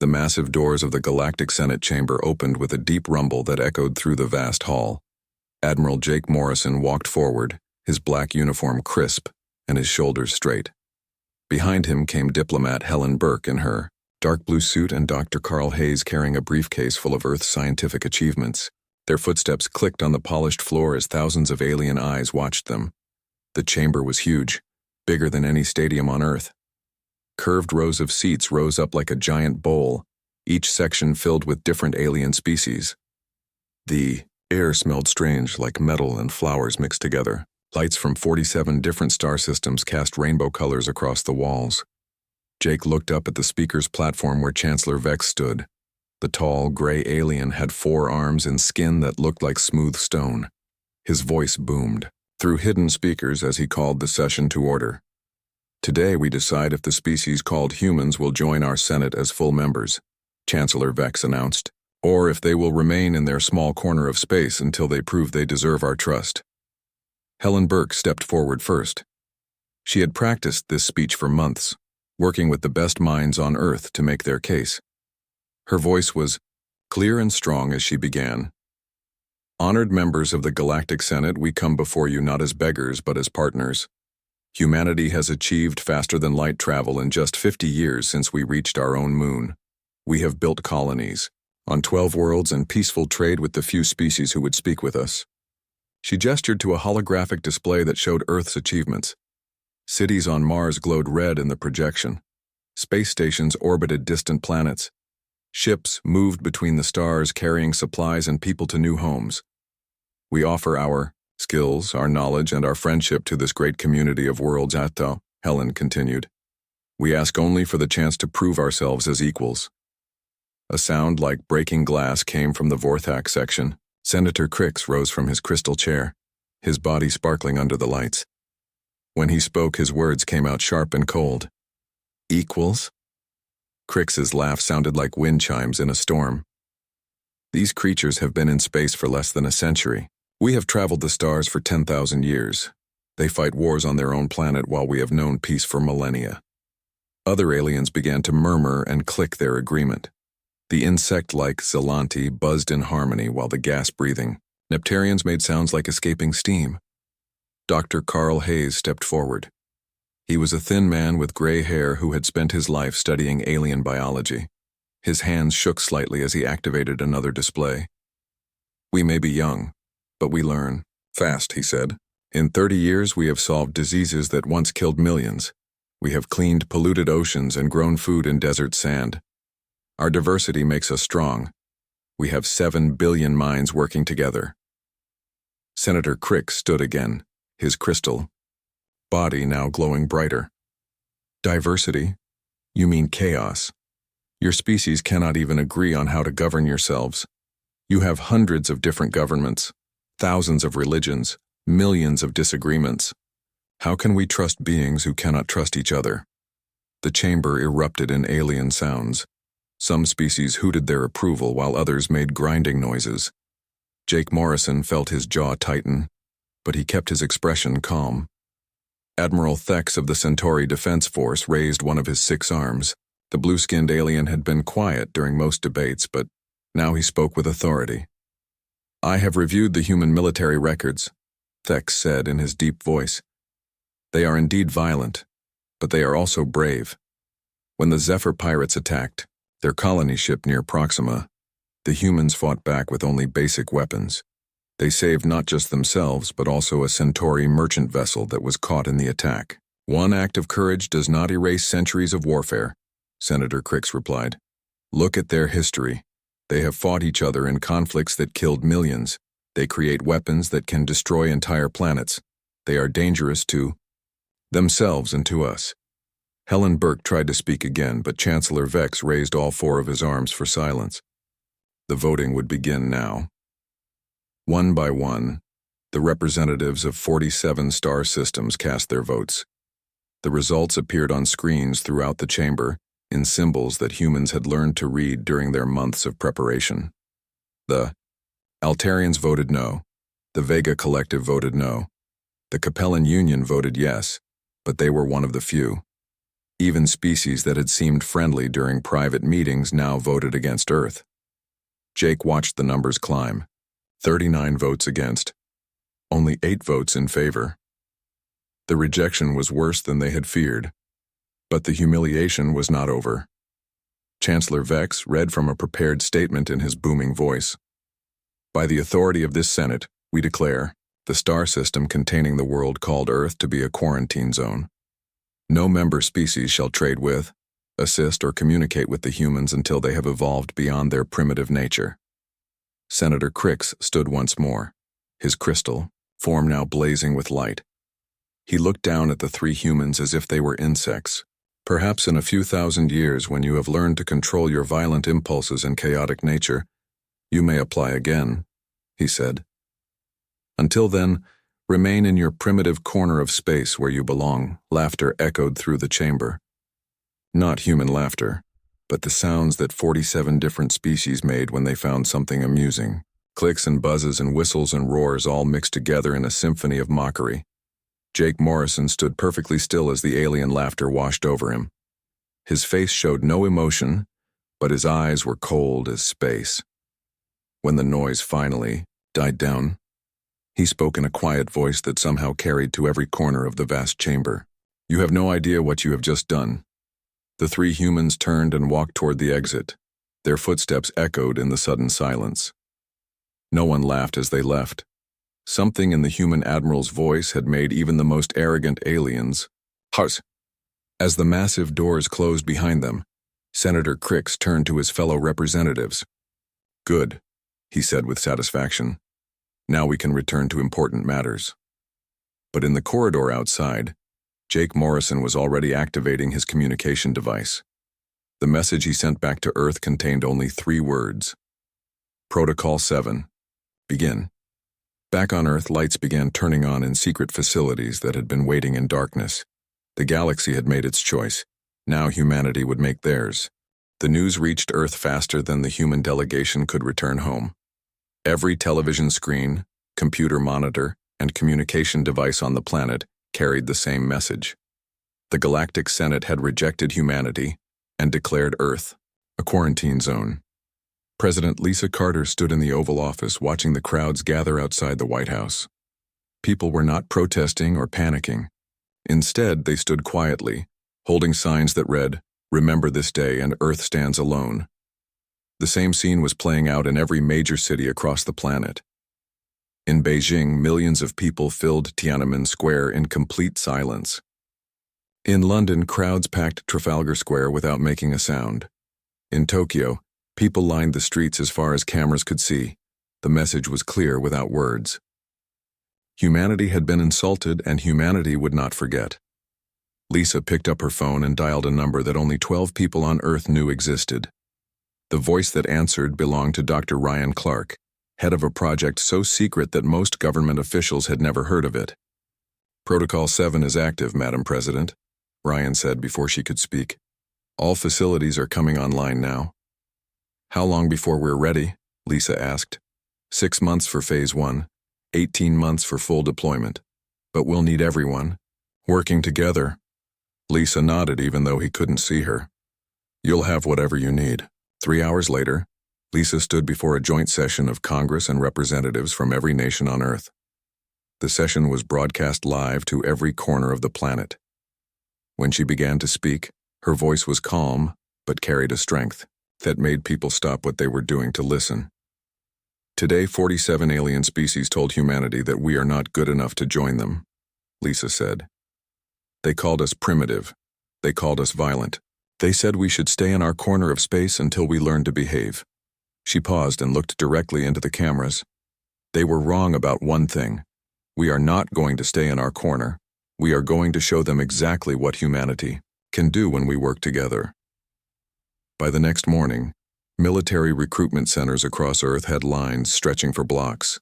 The massive doors of the Galactic Senate chamber opened with a deep rumble that echoed through the vast hall. Admiral Jake Morrison walked forward, his black uniform crisp and his shoulders straight. Behind him came diplomat Helen Burke in her dark blue suit and Dr. Carl Hayes carrying a briefcase full of Earth's scientific achievements. Their footsteps clicked on the polished floor as thousands of alien eyes watched them. The chamber was huge, bigger than any stadium on Earth. Curved rows of seats rose up like a giant bowl, each section filled with different alien species. The air smelled strange, like metal and flowers mixed together. Lights from 47 different star systems cast rainbow colors across the walls. Jake looked up at the speaker's platform where Chancellor Vex stood. The tall, gray alien had 4 arms and skin that looked like smooth stone. His voice boomed through hidden speakers as he called the session to order. Today we decide if the species called humans will join our Senate as full members, Chancellor Vex announced, or if they will remain in their small corner of space until they prove they deserve our trust. Helen Burke stepped forward first. She had practiced this speech for months, working with the best minds on Earth to make their case. Her voice was clear and strong as she began. Honored members of the Galactic Senate, we come before you not as beggars but as partners. Humanity has achieved faster-than-light travel in just 50 years since we reached our own moon. We have built colonies on 12 worlds and peaceful trade with the few species who would speak with us. She gestured to a holographic display that showed Earth's achievements. Cities on Mars glowed red in the projection. Space stations orbited distant planets. Ships moved between the stars carrying supplies and people to new homes. We offer our skills, our knowledge, and our friendship to this great community of worlds, Helen continued. We ask only for the chance to prove ourselves as equals. A sound like breaking glass came from the Vorthak section. Senator Crix rose from his crystal chair, his body sparkling under the lights. When he spoke, his words came out sharp and cold. Equals? Crix's laugh sounded like wind chimes in a storm. These creatures have been in space for less than a century. We have traveled the stars for 10,000 years. They fight wars on their own planet while we have known peace for millennia. Other aliens began to murmur and click their agreement. The insect-like Zelanti buzzed in harmony while the gas-breathing Neptarians made sounds like escaping steam. Dr. Carl Hayes stepped forward. He was a thin man with gray hair who had spent his life studying alien biology. His hands shook slightly as he activated another display. We may be young, but we learn fast, he said. In 30 years, we have solved diseases that once killed millions. We have cleaned polluted oceans and grown food in desert sand. Our diversity makes us strong. We have 7 billion minds working together. Senator Crick stood again, his crystal body now glowing brighter. Diversity? You mean chaos. Your species cannot even agree on how to govern yourselves. You have hundreds of different governments, thousands of religions, millions of disagreements. How can we trust beings who cannot trust each other? The chamber erupted in alien sounds. Some species hooted their approval while others made grinding noises. Jake Morrison felt his jaw tighten, but he kept his expression calm. Admiral Thex of the Centauri Defense Force raised one of his 6 arms. The blue-skinned alien had been quiet during most debates, but now he spoke with authority. I have reviewed the human military records, Thex said in his deep voice. They are indeed violent, but they are also brave. When the Zephyr pirates attacked their colony ship near Proxima, the humans fought back with only basic weapons. They saved not just themselves, but also a Centauri merchant vessel that was caught in the attack. One act of courage does not erase centuries of warfare, Senator Crix replied. Look at their history. They have fought each other in conflicts that killed millions. They create weapons that can destroy entire planets. They are dangerous to themselves and to us. Helen Burke tried to speak again, but Chancellor Vex raised all 4 of his arms for silence. The voting would begin now. One by one, the representatives of 47 star systems cast their votes. The results appeared on screens throughout the chamber in symbols that humans had learned to read during their months of preparation. The Altarians voted no. The Vega Collective voted no. The Capellan Union voted yes, but they were one of the few. Even species that had seemed friendly during private meetings now voted against Earth. Jake watched the numbers climb. 39 votes against. Only 8 votes in favor. The rejection was worse than they had feared. But the humiliation was not over. Chancellor Vex read from a prepared statement in his booming voice. By the authority of this Senate, we declare the star system containing the world called Earth to be a quarantine zone. No member species shall trade with, assist, or communicate with the humans until they have evolved beyond their primitive nature. Senator Crix stood once more, his crystal form now blazing with light. He looked down at the 3 humans as if they were insects. Perhaps in a few thousand years, when you have learned to control your violent impulses and chaotic nature, you may apply again, he said. Until then, remain in your primitive corner of space where you belong. Laughter echoed through the chamber. Not human laughter, but the sounds that 47 different species made when they found something amusing. Clicks and buzzes and whistles and roars all mixed together in a symphony of mockery. Jake Morrison stood perfectly still as the alien laughter washed over him. His face showed no emotion, but his eyes were cold as space. When the noise finally died down, he spoke in a quiet voice that somehow carried to every corner of the vast chamber. You have no idea what you have just done. The 3 humans turned and walked toward the exit. Their footsteps echoed in the sudden silence. No one laughed as they left. Something in the human admiral's voice had made even the most arrogant aliens hush. As the massive doors closed behind them, Senator Crix turned to his fellow representatives. Good, he said with satisfaction. Now we can return to important matters. But in the corridor outside, Jake Morrison was already activating his communication device. The message he sent back to Earth contained only 3 words. Protocol 7. Begin. Back on Earth, lights began turning on in secret facilities that had been waiting in darkness. The galaxy had made its choice. Now humanity would make theirs. The news reached Earth faster than the human delegation could return home. Every television screen, computer monitor, and communication device on the planet carried the same message. The Galactic Senate had rejected humanity and declared Earth a quarantine zone. President Lisa Carter stood in the Oval Office watching the crowds gather outside the White House. People were not protesting or panicking. Instead, they stood quietly, holding signs that read, "Remember this day and Earth stands alone." The same scene was playing out in every major city across the planet. In Beijing, millions of people filled Tiananmen Square in complete silence. In London, crowds packed Trafalgar Square without making a sound. In Tokyo, people lined the streets as far as cameras could see. The message was clear without words. Humanity had been insulted, and humanity would not forget. Lisa picked up her phone and dialed a number that only 12 people on Earth knew existed. The voice that answered belonged to Dr. Ryan Clark, head of a project so secret that most government officials had never heard of it. Protocol 7 is active, Madam President, Ryan said before she could speak. All facilities are coming online now. How long before we're ready? Lisa asked. 6 months for Phase 1, 18 months for full deployment. But we'll need everyone working together. Lisa nodded even though he couldn't see her. You'll have whatever you need. 3 hours later, Lisa stood before a joint session of Congress and representatives from every nation on Earth. The session was broadcast live to every corner of the planet. When she began to speak, her voice was calm but carried a strength that made people stop what they were doing to listen. Today, 47 alien species told humanity that we are not good enough to join them, Lisa said. They called us primitive. They called us violent. They said we should stay in our corner of space until we learned to behave. She paused and looked directly into the cameras. They were wrong about one thing. We are not going to stay in our corner. We are going to show them exactly what humanity can do when we work together. By the next morning, military recruitment centers across Earth had lines stretching for blocks.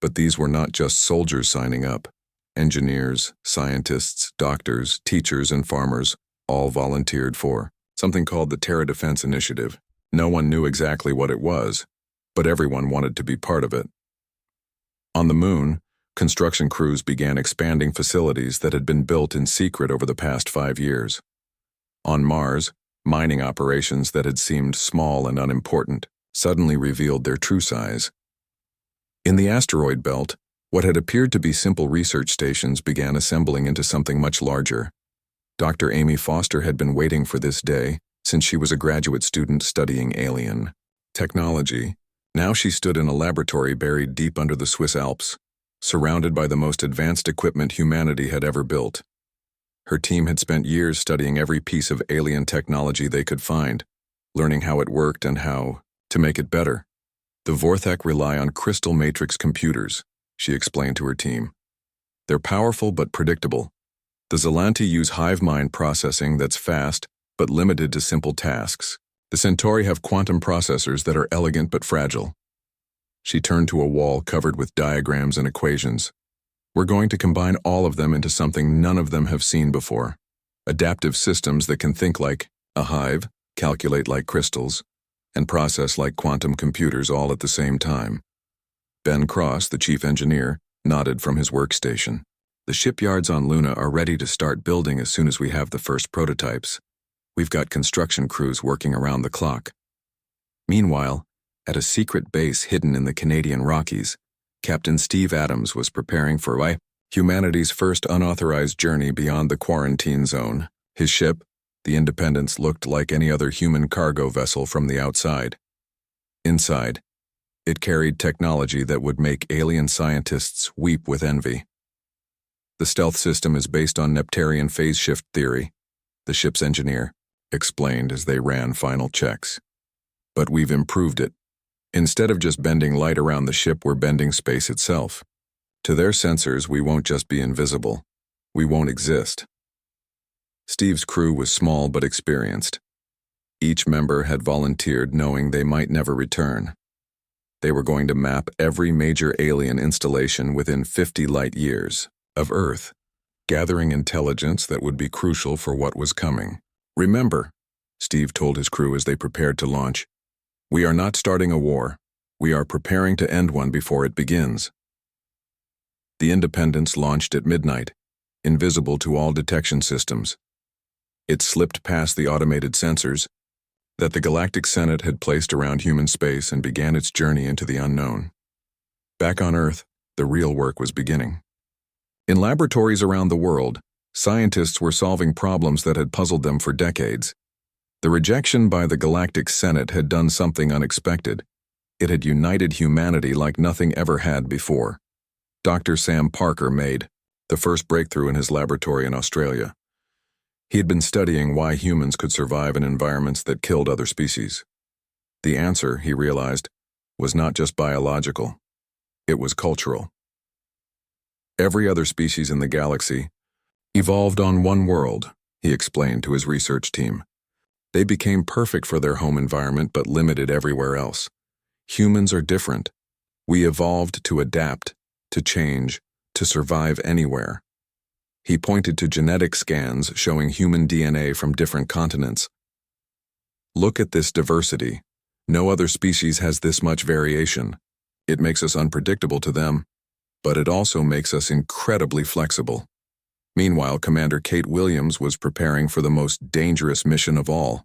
But these were not just soldiers signing up. Engineers, scientists, doctors, teachers, and farmers all volunteered for something called the Terra Defense Initiative. No one knew exactly what it was, but everyone wanted to be part of it. On the moon, construction crews began expanding facilities that had been built in secret over the past 5 years. On Mars, mining operations that had seemed small and unimportant suddenly revealed their true size. In the asteroid belt, what had appeared to be simple research stations began assembling into something much larger. Dr. Amy Foster had been waiting for this day since she was a graduate student studying alien technology. Now she stood in a laboratory buried deep under the Swiss Alps, surrounded by the most advanced equipment humanity had ever built. Her team had spent years studying every piece of alien technology they could find, learning how it worked and how to make it better. The Vorthek rely on crystal matrix computers, she explained to her team. They're powerful but predictable. The Zelanti use hive mind processing that's fast but limited to simple tasks. The Centauri have quantum processors that are elegant but fragile. She turned to a wall covered with diagrams and equations. We're going to combine all of them into something none of them have seen before. Adaptive systems that can think like a hive, calculate like crystals, and process like quantum computers all at the same time. Ben Cross, the chief engineer, nodded from his workstation. The shipyards on Luna are ready to start building as soon as we have the first prototypes. We've got construction crews working around the clock. Meanwhile, at a secret base hidden in the Canadian Rockies, Captain Steve Adams was preparing for humanity's first unauthorized journey beyond the quarantine zone. His ship, the Independence, looked like any other human cargo vessel from the outside. Inside, it carried technology that would make alien scientists weep with envy. The stealth system is based on Neptarian phase shift theory, the ship's engineer explained as they ran final checks. But we've improved it. Instead of just bending light around the ship, we're bending space itself. To their sensors, we won't just be invisible. We won't exist. Steve's crew was small but experienced. Each member had volunteered knowing they might never return. They were going to map every major alien installation within 50 light years of Earth, gathering intelligence that would be crucial for what was coming. Remember, Steve told his crew as they prepared to launch, we are not starting a war. We are preparing to end one before it begins. The Independence launched at midnight, invisible to all detection systems. It slipped past the automated sensors that the Galactic Senate had placed around human space and began its journey into the unknown. Back on Earth, the real work was beginning. In laboratories around the world, scientists were solving problems that had puzzled them for decades. The rejection by the Galactic Senate had done something unexpected. It had united humanity like nothing ever had before. Dr. Sam Parker made the first breakthrough in his laboratory in Australia. He had been studying why humans could survive in environments that killed other species. The answer, he realized, was not just biological. It was cultural. Every other species in the galaxy evolved on one world, he explained to his research team. They became perfect for their home environment but limited everywhere else. Humans are different. We evolved to adapt, to change, to survive anywhere. He pointed to genetic scans showing human DNA from different continents. Look at this diversity. No other species has this much variation. It makes us unpredictable to them, but it also makes us incredibly flexible. Meanwhile, Commander Kate Williams was preparing for the most dangerous mission of all.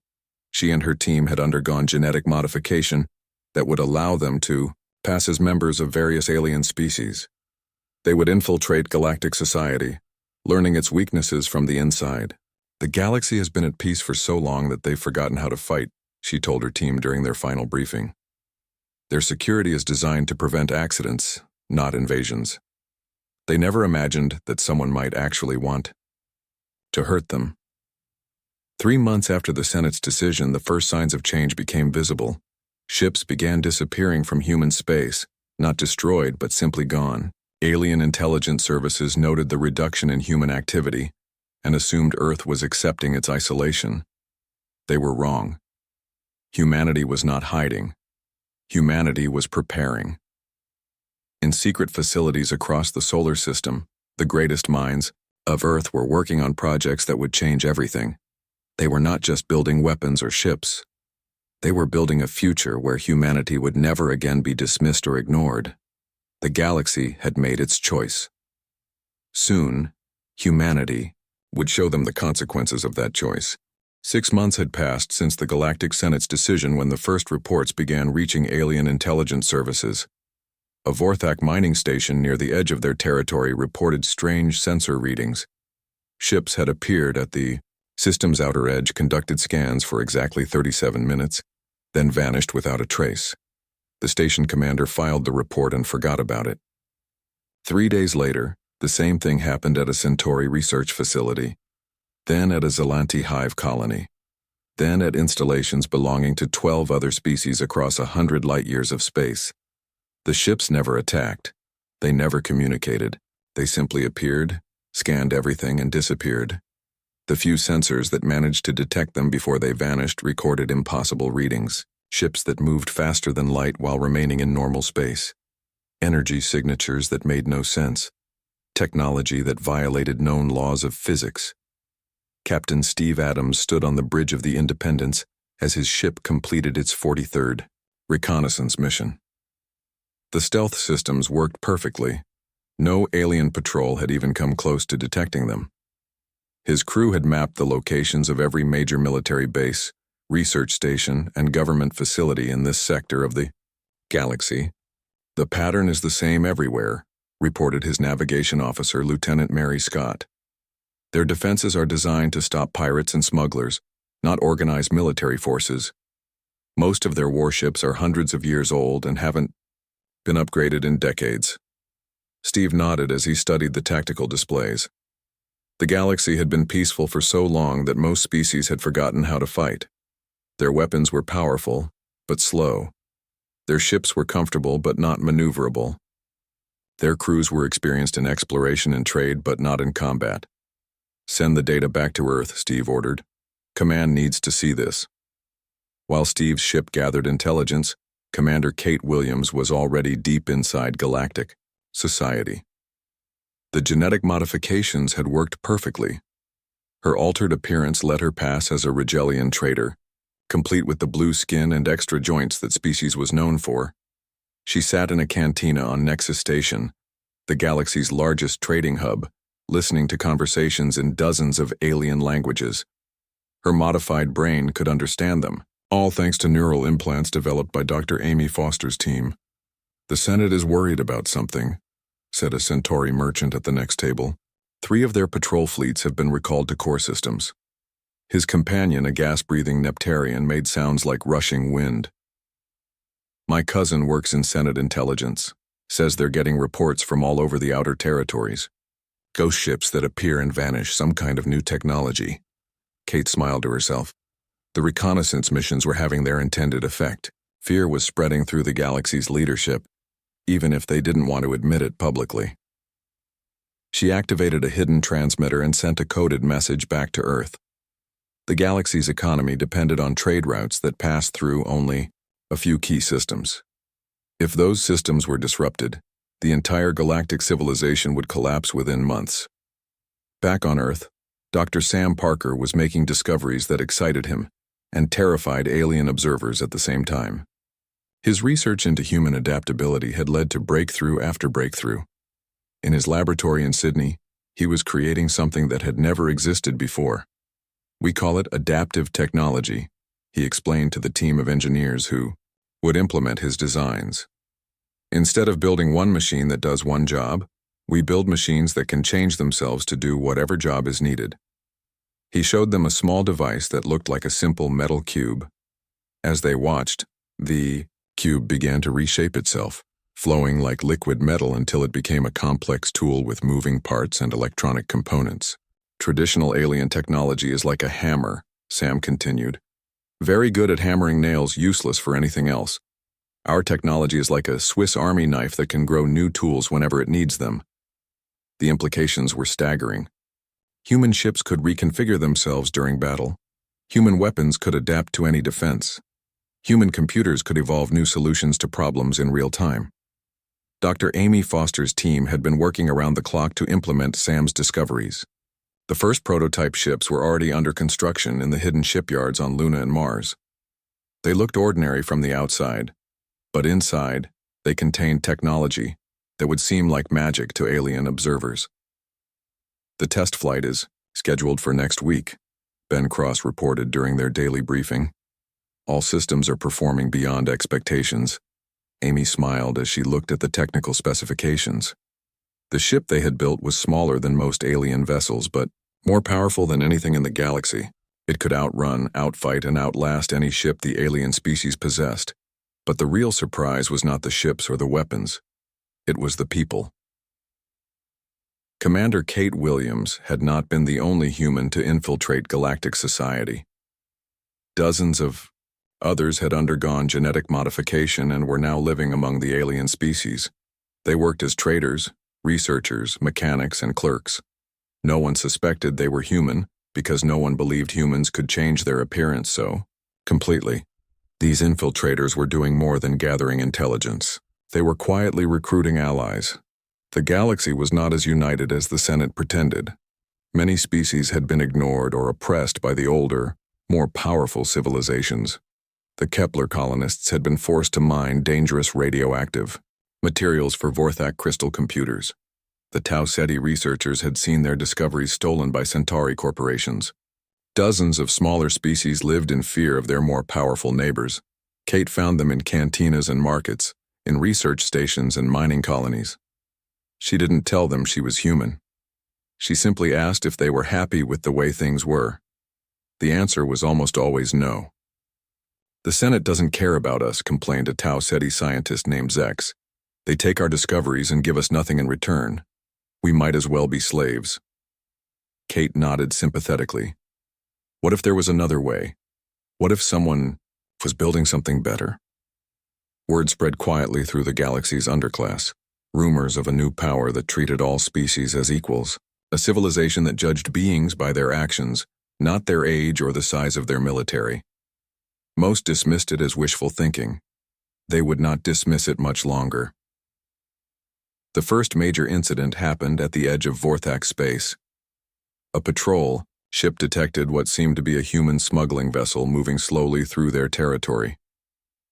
She and her team had undergone genetic modification that would allow them to pass as members of various alien species. They would infiltrate galactic society, learning its weaknesses from the inside. The galaxy has been at peace for so long that they've forgotten how to fight, she told her team during their final briefing. Their security is designed to prevent accidents, not invasions. They never imagined that someone might actually want to hurt them. 3 months after the Senate's decision, the first signs of change became visible. Ships began disappearing from human space, not destroyed but simply gone. Alien intelligence services noted the reduction in human activity and assumed Earth was accepting its isolation. They were wrong. Humanity was not hiding. Humanity was preparing. In secret facilities across the solar system, the greatest minds of Earth were working on projects that would change everything. They were not just building weapons or ships. They were building a future where humanity would never again be dismissed or ignored. The galaxy had made its choice. Soon, humanity would show them the consequences of that choice. 6 months had passed since the Galactic Senate's decision when the first reports began reaching alien intelligence services. A Vorthak mining station near the edge of their territory reported strange sensor readings. Ships had appeared at the system's outer edge, conducted scans for exactly 37 minutes, then vanished without a trace. The station commander filed the report and forgot about it. 3 days later, the same thing happened at a Centauri research facility, then at a Zelanti hive colony, then at installations belonging to 12 other species across 100 light-years of space. The ships never attacked. They never communicated. They simply appeared, scanned everything, and disappeared. The few sensors that managed to detect them before they vanished recorded impossible readings. Ships that moved faster than light while remaining in normal space. Energy signatures that made no sense. Technology that violated known laws of physics. Captain Steve Adams stood on the bridge of the Independence as his ship completed its 43rd reconnaissance mission. The stealth systems worked perfectly. No alien patrol had even come close to detecting them. His crew had mapped the locations of every major military base, research station, and government facility in this sector of the galaxy. "The pattern is the same everywhere," reported his navigation officer, Lieutenant Mary Scott. "Their defenses are designed to stop pirates and smugglers, not organized military forces. Most of their warships are hundreds of years old and haven't been upgraded in decades." Steve nodded as he studied the tactical displays. The galaxy had been peaceful for so long that most species had forgotten how to fight. Their weapons were powerful, but slow. Their ships were comfortable, but not maneuverable. Their crews were experienced in exploration and trade, but not in combat. "Send the data back to Earth," Steve ordered. "Command needs to see this." While Steve's ship gathered intelligence, Commander Kate Williams was already deep inside Galactic society. The genetic modifications had worked perfectly. Her altered appearance let her pass as a Rigelian trader, complete with the blue skin and extra joints that species was known for. She sat in a cantina on Nexus Station, the galaxy's largest trading hub, listening to conversations in dozens of alien languages. Her modified brain could understand them, all thanks to neural implants developed by Dr. Amy Foster's team. "The Senate is worried about something," said a Centauri merchant at the next table. 3 of their patrol fleets have been recalled to core systems. His companion, a gas-breathing Neptarian, made sounds like rushing wind. "My cousin works in Senate intelligence. Says they're getting reports from all over the outer territories. Ghost ships that appear and vanish, some kind of new technology." Kate smiled to herself. The reconnaissance missions were having their intended effect. Fear was spreading through the galaxy's leadership, even if they didn't want to admit it publicly. She activated a hidden transmitter and sent a coded message back to Earth. The galaxy's economy depended on trade routes that passed through only a few key systems. If those systems were disrupted, the entire galactic civilization would collapse within months. Back on Earth, Dr. Sam Parker was making discoveries that excited him and terrified alien observers at the same time. His research into human adaptability had led to breakthrough after breakthrough. In his laboratory in Sydney, he was creating something that had never existed before. "We call it adaptive technology," he explained to the team of engineers who would implement his designs. "Instead of building one machine that does one job, we build machines that can change themselves to do whatever job is needed." He showed them a small device that looked like a simple metal cube. As they watched, the cube began to reshape itself, flowing like liquid metal until it became a complex tool with moving parts and electronic components. "Traditional alien technology is like a hammer," Sam continued. "Very good at hammering nails, useless for anything else. Our technology is like a Swiss Army knife that can grow new tools whenever it needs them." The implications were staggering. Human ships could reconfigure themselves during battle. Human weapons could adapt to any defense. Human computers could evolve new solutions to problems in real time. Dr. Amy Foster's team had been working around the clock to implement Sam's discoveries. The first prototype ships were already under construction in the hidden shipyards on Luna and Mars. They looked ordinary from the outside, but inside, they contained technology that would seem like magic to alien observers. "The test flight is scheduled for next week," Ben Cross reported during their daily briefing. All systems are performing beyond expectations. Amy smiled as she looked at the technical specifications. The ship they had built was smaller than most alien vessels, but more powerful than anything in the galaxy. It could outrun, outfight, and outlast any ship the alien species possessed. But the real surprise was not the ships or the weapons. It was the people. Commander Kate Williams had not been the only human to infiltrate galactic society. Dozens of others had undergone genetic modification and were now living among the alien species. They worked as traders, researchers, mechanics, and clerks. No one suspected they were human because no one believed humans could change their appearance so completely. These infiltrators were doing more than gathering intelligence. They were quietly recruiting allies. The galaxy was not as united as the Senate pretended. Many species had been ignored or oppressed by the older, more powerful civilizations. The Kepler colonists had been forced to mine dangerous radioactive materials for Vorthak crystal computers. The Tau Ceti researchers had seen their discoveries stolen by Centauri corporations. Dozens of smaller species lived in fear of their more powerful neighbors. Kate found them in cantinas and markets, in research stations and mining colonies. She didn't tell them she was human. She simply asked if they were happy with the way things were. The answer was almost always no. "The Senate doesn't care about us," complained a Tau Ceti scientist named Zex. "They take our discoveries and give us nothing in return. We might as well be slaves." Kate nodded sympathetically. What if there was another way? What if someone was building something better? Word spread quietly through the galaxy's underclass. Rumors of a new power that treated all species as equals. A civilization that judged beings by their actions, not their age or the size of their military. Most dismissed it as wishful thinking. They would not dismiss it much longer. The first major incident happened at the edge of Vorthak space. A patrol ship detected what seemed to be a human smuggling vessel moving slowly through their territory.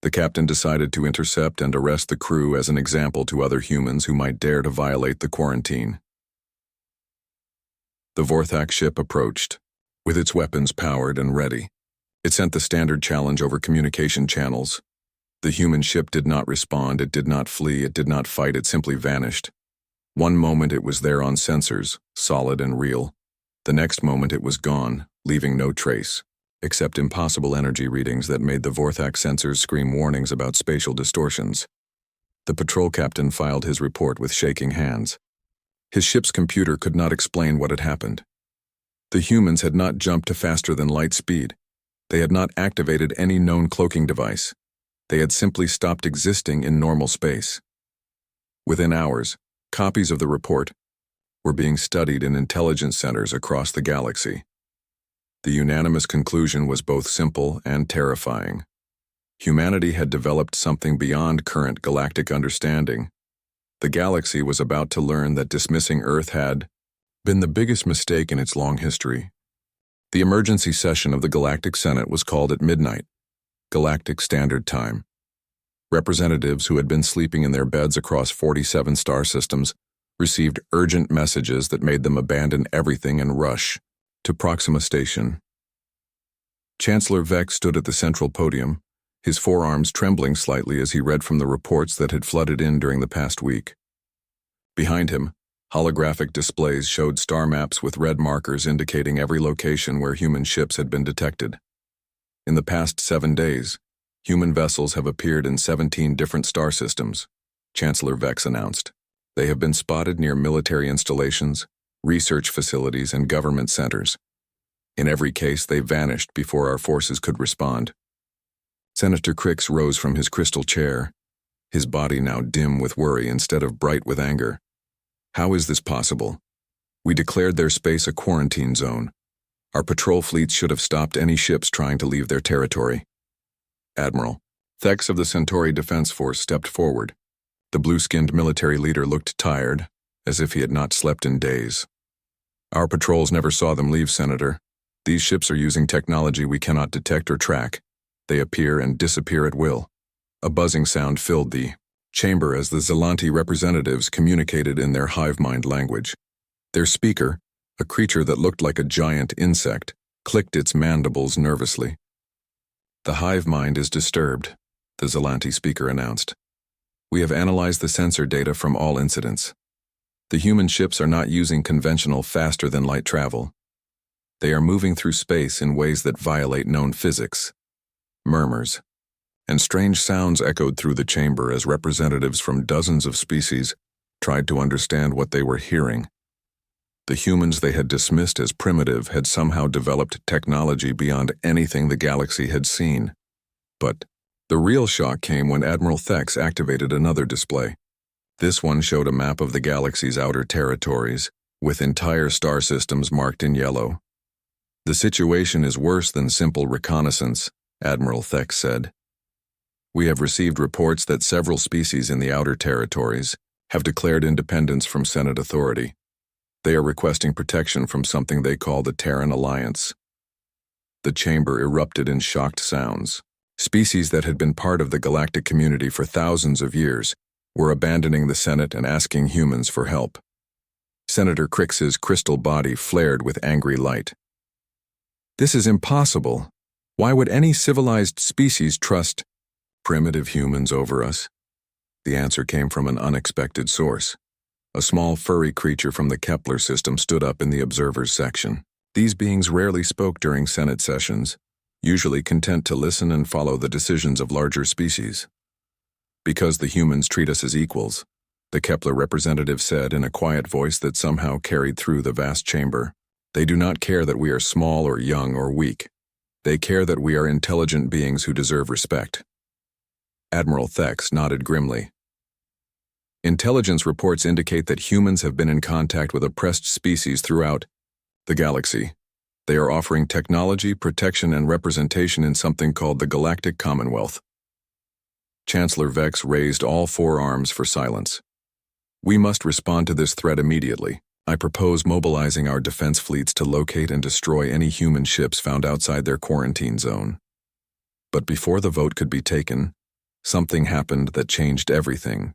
The captain decided to intercept and arrest the crew as an example to other humans who might dare to violate the quarantine. The Vorthak ship approached, with its weapons powered and ready. It sent the standard challenge over communication channels. The human ship did not respond, it did not flee, it did not fight, it simply vanished. One moment it was there on sensors, solid and real. The next moment it was gone, leaving no trace, except impossible energy readings that made the Vorthak sensors scream warnings about spatial distortions. The patrol captain filed his report with shaking hands. His ship's computer could not explain what had happened. The humans had not jumped to faster than light speed. They had not activated any known cloaking device. They had simply stopped existing in normal space. Within hours, copies of the report were being studied in intelligence centers across the galaxy. The unanimous conclusion was both simple and terrifying. Humanity had developed something beyond current galactic understanding. The galaxy was about to learn that dismissing Earth had been the biggest mistake in its long history. The emergency session of the Galactic Senate was called at midnight, Galactic Standard Time. Representatives who had been sleeping in their beds across 47 star systems received urgent messages that made them abandon everything and rush to Proxima Station. Chancellor Vex stood at the central podium, his forearms trembling slightly as he read from the reports that had flooded in during the past week. Behind him, holographic displays showed star maps with red markers indicating every location where human ships had been detected. In the past 7 days, human vessels have appeared in 17 different star systems, Chancellor Vex announced. They have been spotted near military installations, research facilities, and government centers. In every case, they vanished before our forces could respond. Senator Crix rose from his crystal chair, his body now dim with worry instead of bright with anger. How is this possible? We declared their space a quarantine zone. Our patrol fleets should have stopped any ships trying to leave their territory. Admiral Thex of the Centauri Defense Force stepped forward. The blue-skinned military leader looked tired, as if he had not slept in days. Our patrols never saw them leave, Senator. These ships are using technology we cannot detect or track. They appear and disappear at will. A buzzing sound filled the chamber as the Zelanti representatives communicated in their hive mind language. Their speaker, a creature that looked like a giant insect, clicked its mandibles nervously. "The hive mind is disturbed," the Zelanti speaker announced. "We have analyzed the sensor data from all incidents. The human ships are not using conventional faster-than-light travel. They are moving through space in ways that violate known physics." Murmurs and strange sounds echoed through the chamber as representatives from dozens of species tried to understand what they were hearing. The humans they had dismissed as primitive had somehow developed technology beyond anything the galaxy had seen. But the real shock came when Admiral Thex activated another display. This one showed a map of the galaxy's outer territories, with entire star systems marked in yellow. "The situation is worse than simple reconnaissance," Admiral Thex said. "We have received reports that several species in the outer territories have declared independence from Senate authority. They are requesting protection from something they call the Terran Alliance." The chamber erupted in shocked sounds. Species that had been part of the galactic community for thousands of years were abandoning the Senate and asking humans for help. Senator Crix's crystal body flared with angry light. "This is impossible. Why would any civilized species trust primitive humans over us?" The answer came from an unexpected source. A small furry creature from the Kepler system stood up in the observers section. These beings rarely spoke during Senate sessions, usually content to listen and follow the decisions of larger species. "Because the humans treat us as equals," the Kepler representative said in a quiet voice that somehow carried through the vast chamber. "They do not care that we are small or young or weak. They care that we are intelligent beings who deserve respect." Admiral Thex nodded grimly. "Intelligence reports indicate that humans have been in contact with oppressed species throughout the galaxy. They are offering technology, protection, and representation in something called the Galactic Commonwealth." Chancellor Vex raised all four arms for silence. "We must respond to this threat immediately. I propose mobilizing our defense fleets to locate and destroy any human ships found outside their quarantine zone." But before the vote could be taken, something happened that changed everything.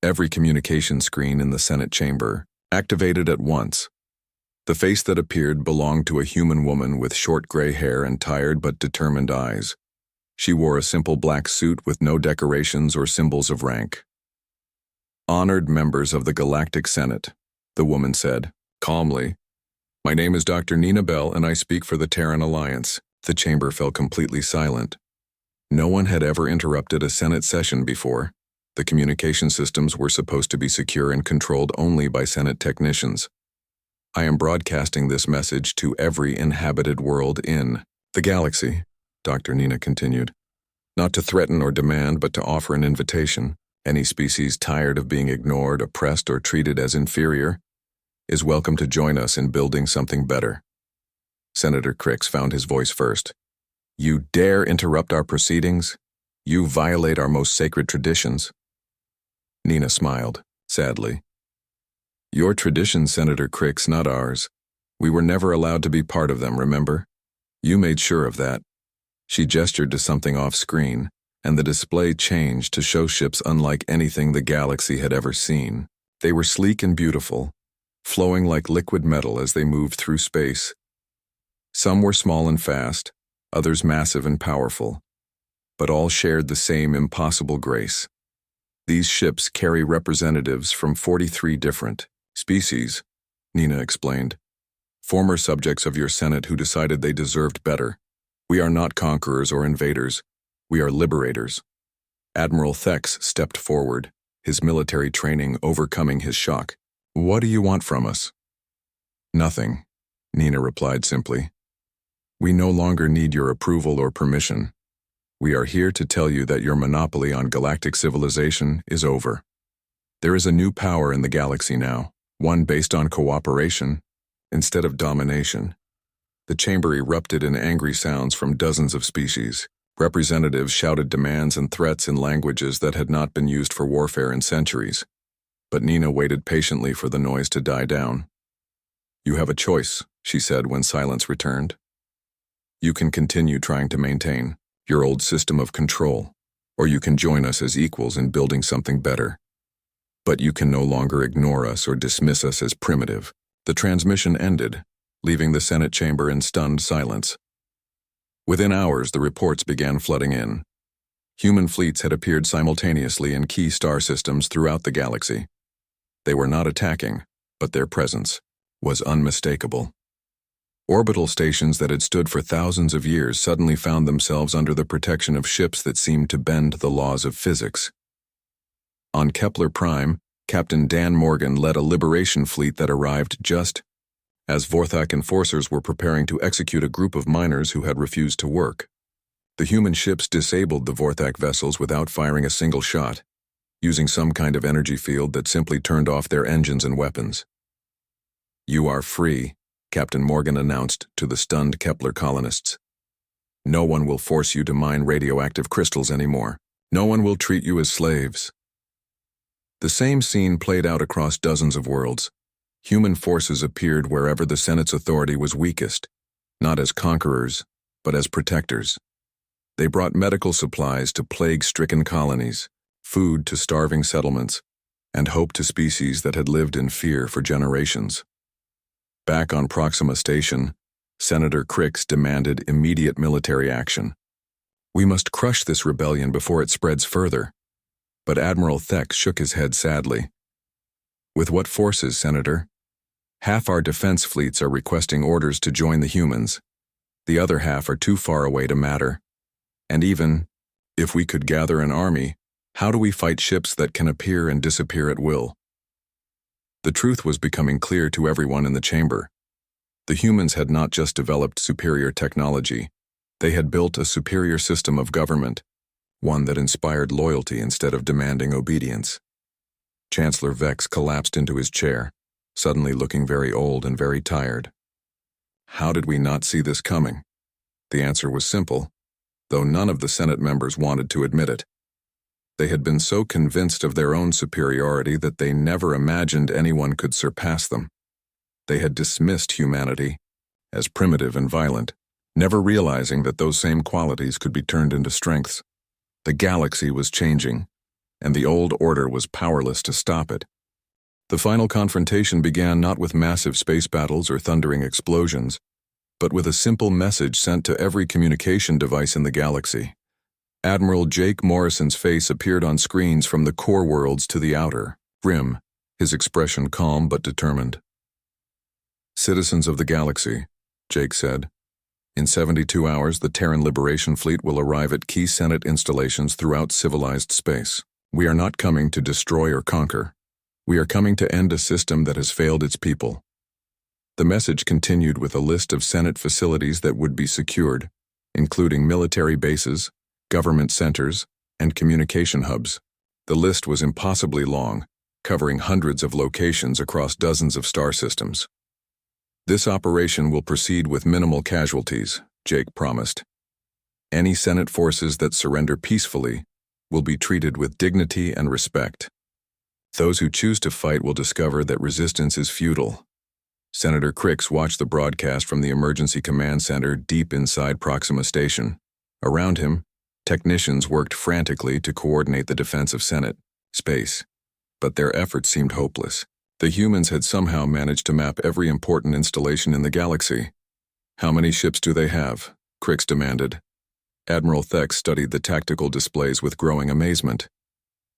Every communication screen in the Senate chamber activated at once. The face that appeared belonged to a human woman with short gray hair and tired but determined eyes. She wore a simple black suit with no decorations or symbols of rank. "Honored members of the Galactic Senate," the woman said, calmly. "My name is Dr. Nina Bell, and I speak for the Terran Alliance." The chamber fell completely silent. No one had ever interrupted a Senate session before. The communication systems were supposed to be secure and controlled only by Senate technicians. "I am broadcasting this message to every inhabited world in the galaxy," Dr. Nina continued. "Not to threaten or demand, but to offer an invitation. Any species tired of being ignored, oppressed, or treated as inferior is welcome to join us in building something better." Senator Crix found his voice first. "You dare interrupt our proceedings? You violate our most sacred traditions." Nina smiled, sadly. "Your traditions, Senator Crix, not ours. We were never allowed to be part of them, remember? You made sure of that." She gestured to something off-screen, and the display changed to show ships unlike anything the galaxy had ever seen. They were sleek and beautiful, flowing like liquid metal as they moved through space. Some were small and fast, others massive and powerful, but all shared the same impossible grace. "These ships carry representatives from 43 different species," Nina explained. "Former subjects of your Senate who decided they deserved better. We are not conquerors or invaders. We are liberators." Admiral Thex stepped forward, his military training overcoming his shock. "What do you want from us?" "Nothing," Nina replied simply. "We no longer need your approval or permission. We are here to tell you that your monopoly on galactic civilization is over. There is a new power in the galaxy now, one based on cooperation instead of domination." The chamber erupted in angry sounds from dozens of species. Representatives shouted demands and threats in languages that had not been used for warfare in centuries. But Nina waited patiently for the noise to die down. "You have a choice," she said when silence returned. "You can continue trying to maintain your old system of control, or you can join us as equals in building something better. But you can no longer ignore us or dismiss us as primitive." The transmission ended, leaving the Senate chamber in stunned silence. Within hours, the reports began flooding in. Human fleets had appeared simultaneously in key star systems throughout the galaxy. They were not attacking, but their presence was unmistakable. Orbital stations that had stood for thousands of years suddenly found themselves under the protection of ships that seemed to bend the laws of physics. On Kepler Prime, Captain Dan Morgan led a liberation fleet that arrived just as Vorthak enforcers were preparing to execute a group of miners who had refused to work. The human ships disabled the Vorthak vessels without firing a single shot, using some kind of energy field that simply turned off their engines and weapons. "You are free," Captain Morgan announced to the stunned Kepler colonists. "No one will force you to mine radioactive crystals anymore. No one will treat you as slaves." The same scene played out across dozens of worlds. Human forces appeared wherever the Senate's authority was weakest, not as conquerors, but as protectors. They brought medical supplies to plague-stricken colonies, food to starving settlements, and hope to species that had lived in fear for generations. Back on Proxima Station, Senator Crix demanded immediate military action. "We must crush this rebellion before it spreads further." But Admiral Theck shook his head sadly. "With what forces, Senator? Half our defense fleets are requesting orders to join the humans. The other half are too far away to matter. And even if we could gather an army, how do we fight ships that can appear and disappear at will?" The truth was becoming clear to everyone in the chamber. The humans had not just developed superior technology, they had built a superior system of government, one that inspired loyalty instead of demanding obedience. Chancellor Vex collapsed into his chair, suddenly looking very old and very tired. How did we not see this coming? The answer was simple, though none of the Senate members wanted to admit it. They had been so convinced of their own superiority that they never imagined anyone could surpass them. They had dismissed humanity as primitive and violent, never realizing that those same qualities could be turned into strengths. The galaxy was changing, and the old order was powerless to stop it. The final confrontation began not with massive space battles or thundering explosions, but with a simple message sent to every communication device in the galaxy. Admiral Jake Morrison's face appeared on screens from the core worlds to the outer rim, his expression calm but determined. "Citizens of the galaxy," Jake said, "in 72 hours the Terran Liberation Fleet will arrive at key Senate installations throughout civilized space. We are not coming to destroy or conquer. We are coming to end a system that has failed its people." The message continued with a list of Senate facilities that would be secured, including military bases, government centers, and communication hubs. The list was impossibly long, covering hundreds of locations across dozens of star systems. "This operation will proceed with minimal casualties," Jake promised. "Any Senate forces that surrender peacefully will be treated with dignity and respect. Those who choose to fight will discover that resistance is futile." Senator Crix watched the broadcast from the Emergency Command Center deep inside Proxima Station. Around him, technicians worked frantically to coordinate the defense of Senate space, but their efforts seemed hopeless. The humans had somehow managed to map every important installation in the galaxy. "How many ships do they have?" Crix demanded. Admiral Theck studied the tactical displays with growing amazement.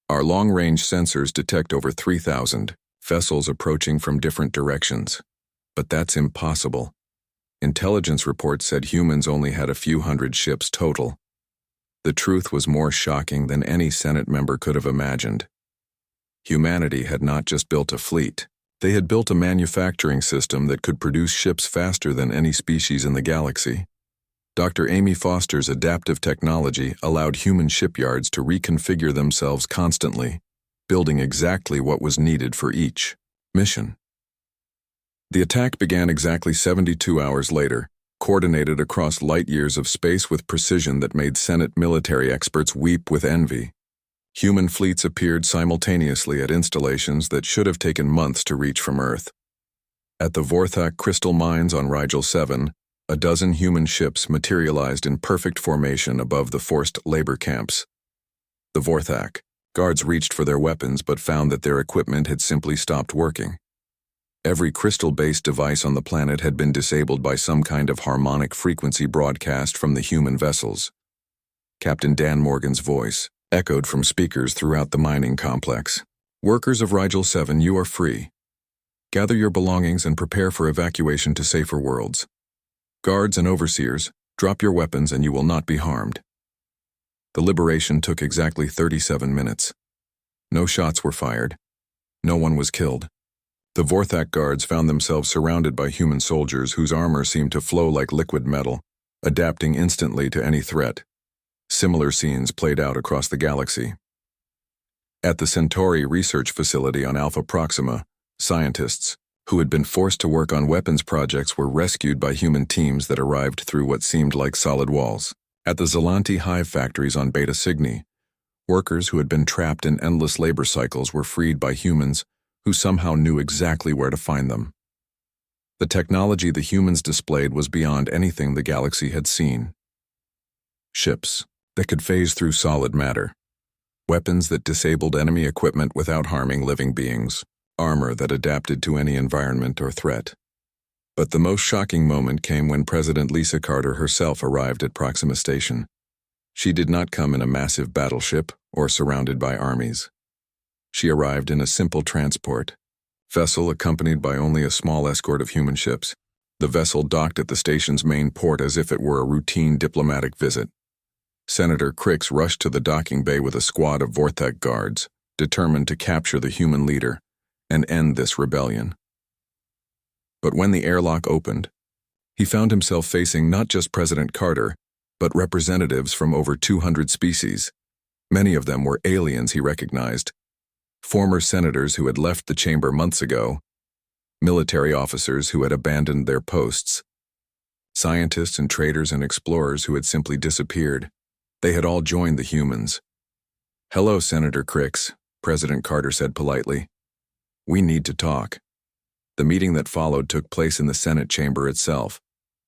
"Our long-range sensors detect over 3,000 vessels approaching from different directions. But that's impossible. Intelligence reports said humans only had a few hundred ships total." The truth was more shocking than any Senate member could have imagined. Humanity had not just built a fleet. They had built a manufacturing system that could produce ships faster than any species in the galaxy. Dr. Amy Foster's adaptive technology allowed human shipyards to reconfigure themselves constantly, building exactly what was needed for each mission. The attack began exactly 72 hours later, coordinated across light years of space with precision that made Senate military experts weep with envy. Human fleets appeared simultaneously at installations that should have taken months to reach from Earth. At the Vorthak crystal mines on Rigel 7, a dozen human ships materialized in perfect formation above the forced labor camps. The Vorthak guards reached for their weapons but found that their equipment had simply stopped working. Every crystal-based device on the planet had been disabled by some kind of harmonic frequency broadcast from the human vessels. Captain Dan Morgan's voice echoed from speakers throughout the mining complex. "Workers of Rigel 7, you are free. Gather your belongings and prepare for evacuation to safer worlds. Guards and overseers, drop your weapons and you will not be harmed." The liberation took exactly 37 minutes. No shots were fired. No one was killed. The Vorthak guards found themselves surrounded by human soldiers whose armor seemed to flow like liquid metal, adapting instantly to any threat. Similar scenes played out across the galaxy. At the Centauri research facility on Alpha Proxima, scientists, who had been forced to work on weapons projects, were rescued by human teams that arrived through what seemed like solid walls. At the Zelanti hive factories on Beta Cygni, workers who had been trapped in endless labor cycles were freed by humans who somehow knew exactly where to find them. The technology the humans displayed was beyond anything the galaxy had seen. Ships that could phase through solid matter, weapons that disabled enemy equipment without harming living beings, armor that adapted to any environment or threat. But the most shocking moment came when President Lisa Carter herself arrived at Proxima Station. She did not come in a massive battleship or surrounded by armies. She arrived in a simple transport vessel accompanied by only a small escort of human ships. The vessel docked at the station's main port as if it were a routine diplomatic visit. Senator Crix rushed to the docking bay with a squad of Vorthak guards, determined to capture the human leader and end this rebellion. But when the airlock opened, he found himself facing not just President Carter, but representatives from over 200 species. Many of them were aliens he recognized, former senators who had left the chamber months ago, military officers who had abandoned their posts, scientists and traders and explorers who had simply disappeared. They had all joined the humans. "Hello, Senator Crix," President Carter said politely. "We need to talk." The meeting that followed took place in the Senate chamber itself,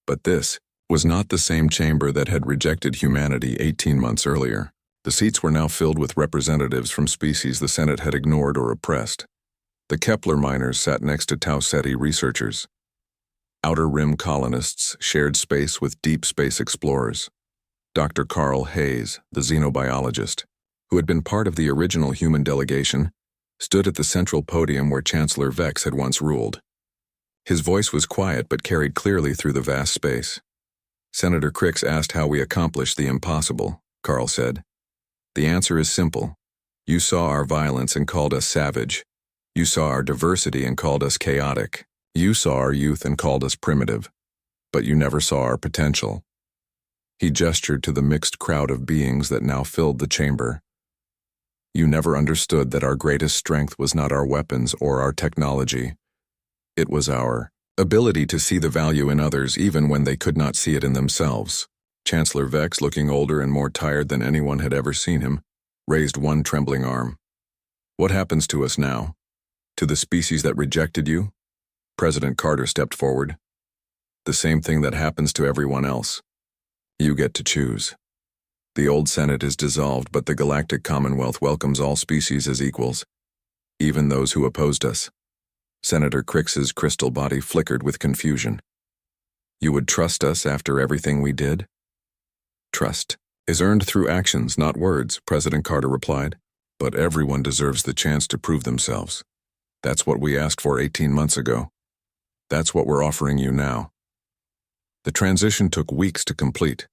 but this was not the same chamber that had rejected humanity 18 months earlier. The seats were now filled with representatives from species the Senate had ignored or oppressed. The Kepler miners sat next to Tau Ceti researchers. Outer Rim colonists shared space with deep space explorers. Dr. Carl Hayes, the xenobiologist, who had been part of the original human delegation, stood at the central podium where Chancellor Vex had once ruled. His voice was quiet but carried clearly through the vast space. "Senator Crix asked how we accomplished the impossible," Carl said. "The answer is simple. You saw our violence and called us savage. You saw our diversity and called us chaotic. You saw our youth and called us primitive. But you never saw our potential." He gestured to the mixed crowd of beings that now filled the chamber. "You never understood that our greatest strength was not our weapons or our technology. It was our ability to see the value in others even when they could not see it in themselves." Chancellor Vex, looking older and more tired than anyone had ever seen him, raised one trembling arm. "What happens to us now? To the species that rejected you?" President Carter stepped forward. "The same thing that happens to everyone else. You get to choose. The old Senate is dissolved, but the Galactic Commonwealth welcomes all species as equals, even those who opposed us." Senator Crix's crystal body flickered with confusion. "You would trust us after everything we did?" "Trust is earned through actions, not words," President Carter replied. "But everyone deserves the chance to prove themselves. That's what we asked for 18 months ago. That's what we're offering you now." The transition took weeks to complete,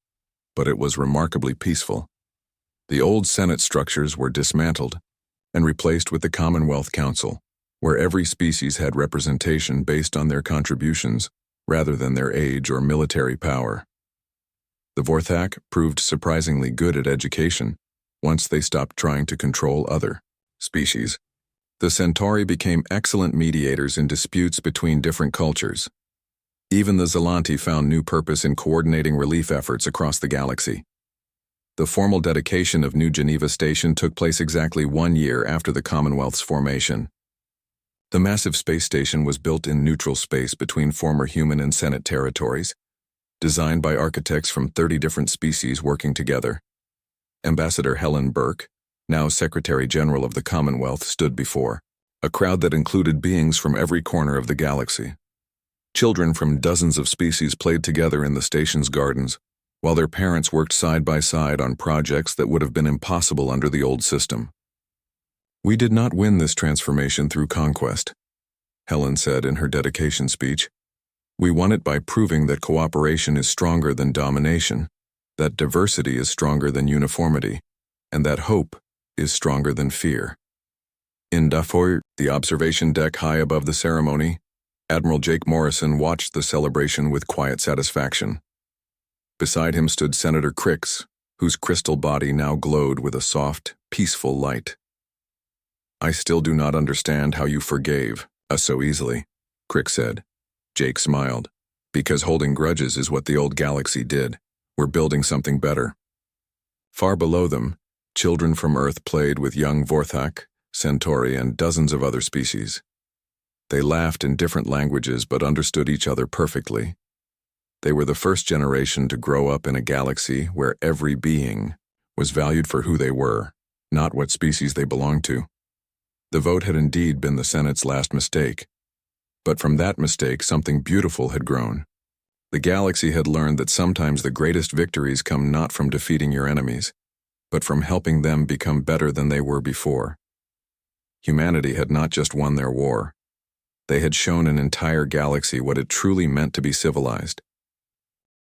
but it was remarkably peaceful. The old Senate structures were dismantled and replaced with the Commonwealth Council, where every species had representation based on their contributions rather than their age or military power. The Vorthak proved surprisingly good at education once they stopped trying to control other species. The Centauri became excellent mediators in disputes between different cultures. Even the Zelanti found new purpose in coordinating relief efforts across the galaxy. The formal dedication of New Geneva Station took place exactly 1 year after the Commonwealth's formation. The massive space station was built in neutral space between former human and Senate territories, designed by architects from 30 different species working together. Ambassador Helen Burke, now Secretary General of the Commonwealth, stood before. a crowd that included beings from every corner of the galaxy. Children from dozens of species played together in the station's gardens, while their parents worked side by side on projects that would have been impossible under the old system. "We did not win this transformation through conquest," Helen said in her dedication speech. "We won it by proving that cooperation is stronger than domination, that diversity is stronger than uniformity, and that hope is stronger than fear." In Darfur, the observation deck high above the ceremony, Admiral Jake Morrison watched the celebration with quiet satisfaction. Beside him stood Senator Crix, whose crystal body now glowed with a soft, peaceful light. "I still do not understand how you forgave us so easily," Crix said. Jake smiled. "Because holding grudges is what the old galaxy did. We're building something better." Far below them, children from Earth played with young Vorthak, Centauri, and dozens of other species. They laughed in different languages but understood each other perfectly. They were the first generation to grow up in a galaxy where every being was valued for who they were, not what species they belonged to. The vote had indeed been the Senate's last mistake. But from that mistake, something beautiful had grown. The galaxy had learned that sometimes the greatest victories come not from defeating your enemies, but from helping them become better than they were before. Humanity had not just won their war. They had shown an entire galaxy what it truly meant to be civilized.